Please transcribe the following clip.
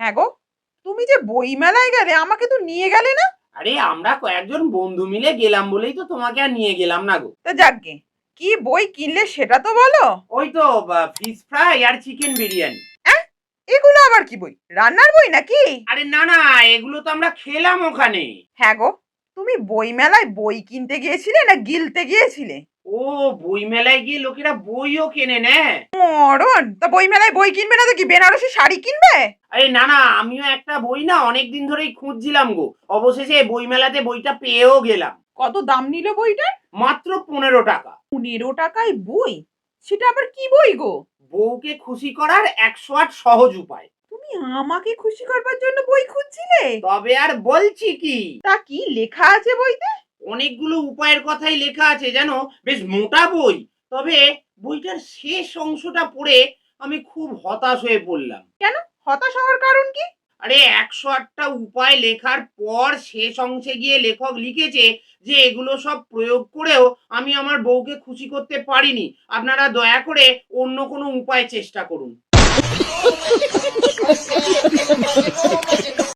হ্যাঁ গো, তুমি যে বই মেলায় গেলে আমাকে তো নিয়ে গেলে না। আরে আমরা কয়েকজন বন্ধু মিলে গেলাম বলেই তো তোমাকে আর নিয়ে গেলাম না গো। তা যাকগে, কি বই কিনলে সেটা তো বলো। ওই তো ফিশ ফ্রাই আর চিকেন বিরিয়ানি। অ্যাঁ, এগুলো আবার কি বই, রান্নার বই নাকি? আরে না না, এগুলো তো আমরা খেলাম ওখানে। হ্যাঁ গো, তুমি বই মেলায় বই কিনতে গিয়েছিলে না গিলতে গিয়েছিলে? ও, বই মেলায় গিয়ে লোকেরা বইও কেনে নেয়। মরণ, তা বই মেলায় বই কিনবে না তো কি বেনারসি শাড়ি কিনবে? আরে না না, আমিও একটা বই না অনেকদিন ধরেই খুঁজছিলাম গো, অবশেষে বই মেলাতে বইটা পেয়েও গেলাম। কত দাম নিল বইটার? মাত্র 15 টাকা। 15 টাকায় বই? সেটা আবার কি বই গো? বউকে খুশি করার 108 সহজ উপায়। তুমি আমাকে খুশি করবার জন্য বই খুঁজছিলে? তবে আর বলছি কি, তা কি লেখা আছে বইতে? অনেকগুলো উপায়ের কথাই লেখা আছে জানো, বেশ মোটা বই। তবে বইটার শেষ অংশটা পড়ে আমি খুব হতাশ হয়ে পড়লাম। কেন, হতাশ হওয়ার কারণ কি? আরে 108টা উপায় লেখার পর শেষ অংশে গিয়ে লেখক লিখেছে যে এগুলো সব প্রয়োগ করেও আমি আমার বউকে খুশি করতে পারিনি, আপনারা দয়া করে অন্য কোনো উপায় চেষ্টা করুন।